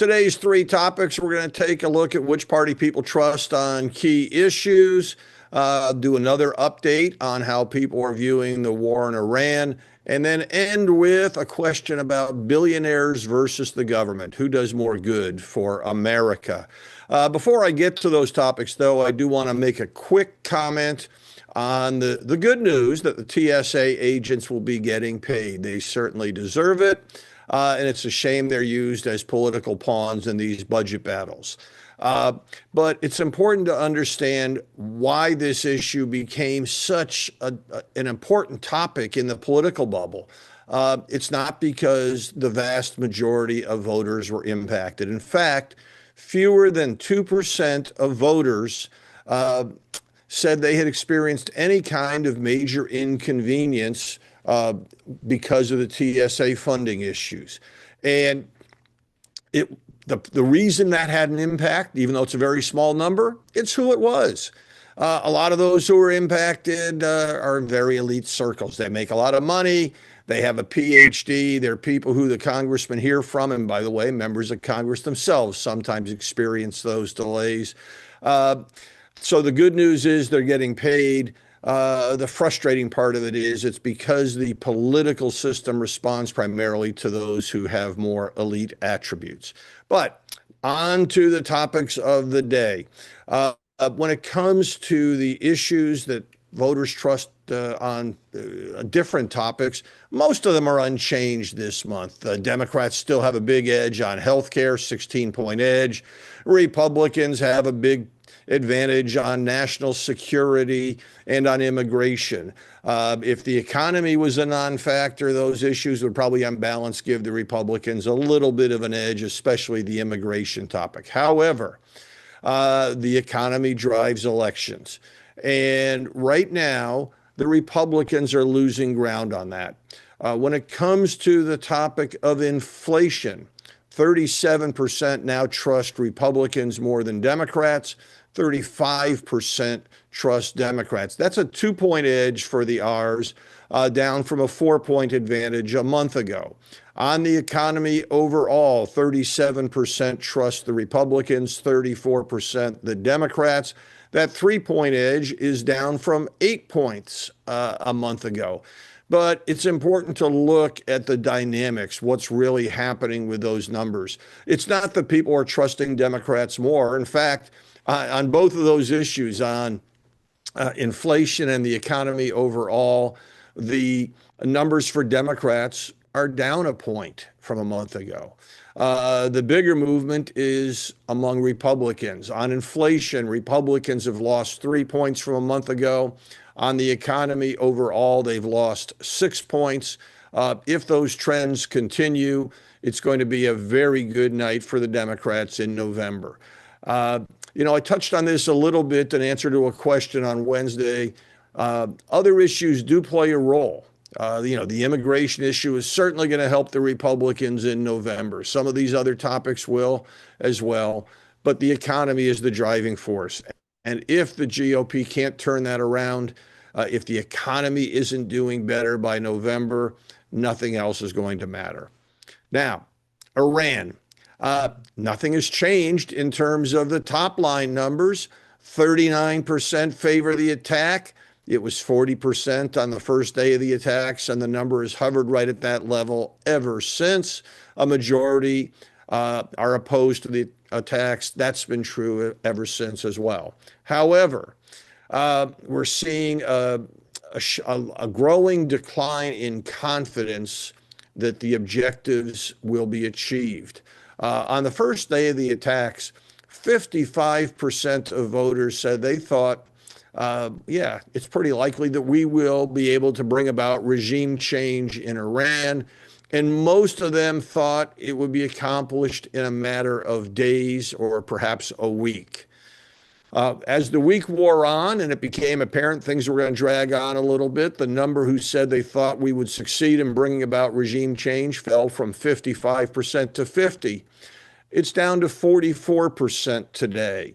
Today's three topics, we're going to take a look at which party people trust on key issues, do another update on how people are viewing the war in Iran, and then end with a question about billionaires versus the government. Who does more good for America? Before I get to those topics, though, I do want to make a quick comment on the good news that the TSA agents will be getting paid. They certainly deserve it. And it's a shame they're used as political pawns in these budget battles. But it's important to understand why this issue became such an important topic in the political bubble. It's not because the vast majority of voters were impacted. In fact, fewer than 2% of voters said they had experienced any kind of major inconvenience because of the TSA funding issues. And the reason that had an impact, even though it's a very small number, it's who it was. A lot of those who were impacted are in very elite circles. They make a lot of money. They have a PhD. They're people who the congressmen hear from. And by the way, members of Congress themselves sometimes experience those delays. So the good news is they're getting paid. The frustrating part of it is it's because the political system responds primarily to those who have more elite attributes. But on to the topics of the day. When it comes to the issues that voters trust on different topics, most of them are unchanged this month. The Democrats still have a big edge on healthcare, 16-point edge. Republicans have a big advantage on national security and on immigration. If the economy was a non-factor, those issues would probably on balance give the Republicans a little bit of an edge, especially the immigration topic. However, the economy drives elections. And right now, the Republicans are losing ground on that. When it comes to the topic of inflation, 37% now trust Republicans more than Democrats. 35% trust Democrats. That's a 2-point edge for the R's, down from a 4-point advantage a month ago. On the economy overall, 37% trust the Republicans, 34% the Democrats. That 3-point edge is down from 8 points a month ago. But it's important to look at the dynamics, what's really happening with those numbers. It's not that people are trusting Democrats more. In fact, on both of those issues, on inflation and the economy overall, the numbers for Democrats are down a point from a month ago. The bigger movement is among Republicans. On inflation, Republicans have lost 3 points from a month ago. On the economy overall, they've lost 6 points. If those trends continue, it's going to be a very good night for the Democrats in November. I touched on this a little bit in answer to a question on Wednesday. Other issues do play a role. The immigration issue is certainly going to help the Republicans in November. Some of these other topics will as well, but the economy is the driving force. And if the GOP can't turn that around, if the economy isn't doing better by November, nothing else is going to matter. Now, Iran. Nothing has changed in terms of the top line numbers. 39% favor the attack. It was 40% on the first day of the attacks, and the number has hovered right at that level ever since. A majority are opposed to the attacks. That's been true ever since as well. However, we're seeing a growing decline in confidence that the objectives will be achieved. On the first day of the attacks, 55% of voters said they thought, it's pretty likely that we will be able to bring about regime change in Iran. And most of them thought it would be accomplished in a matter of days or perhaps a week. As the week wore on and it became apparent things were going to drag on a little bit, the number who said they thought we would succeed in bringing about regime change fell from 55% to 50%. It's down to 44% today.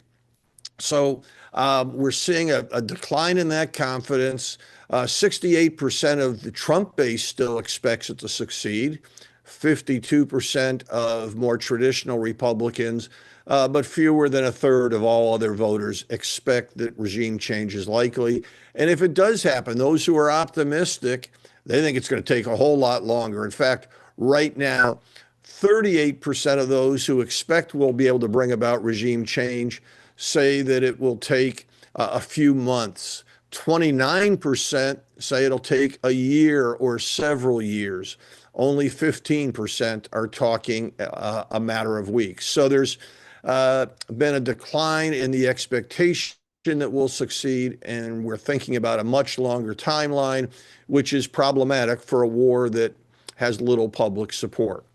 So we're seeing a decline in that confidence. 68% of the Trump base still expects it to succeed. 52% of more traditional Republicans, but fewer than a third of all other voters expect that regime change is likely. And if it does happen, those who are optimistic, they think it's going to take a whole lot longer. In fact, right now, 38% of those who expect we'll be able to bring about regime change say that it will take a few months. 29% say it'll take a year or several years. Only 15% are talking a matter of weeks. So there's been a decline in the expectation that we'll succeed, and we're thinking about a much longer timeline, which is problematic for a war that has little public support.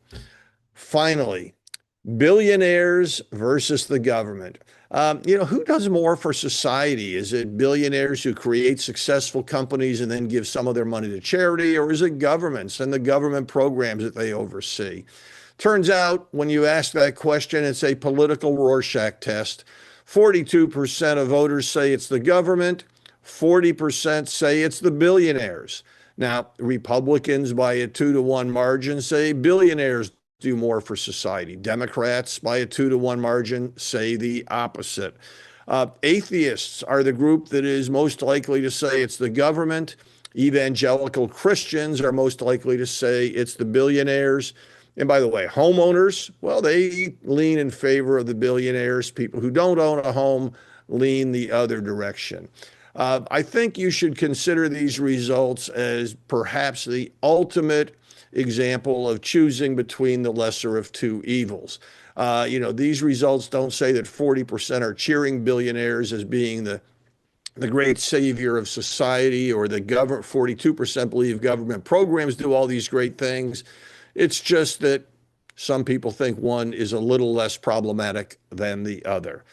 Finally, billionaires versus the government. Who does more for society? Is it billionaires who create successful companies and then give some of their money to charity, or is it governments and the government programs that they oversee? Turns out when you ask that question, it's a political Rorschach test. 42% of voters say it's the government, 40% say it's the billionaires. Now, Republicans by a 2-to-1 margin say billionaires do more for society. Democrats by a 2-to-1 margin say the opposite. Atheists are the group that is most likely to say it's the government. Evangelical Christians are most likely to say it's the billionaires. And by the way, homeowners, well, they lean in favor of the billionaires. People who don't own a home lean the other direction. I think you should consider these results as perhaps the ultimate example of choosing between the lesser of two evils. These results don't say that 40% are cheering billionaires as being the great savior of society, or the government, 42% believe government programs do all these great things. It's just that some people think one is a little less problematic than the other.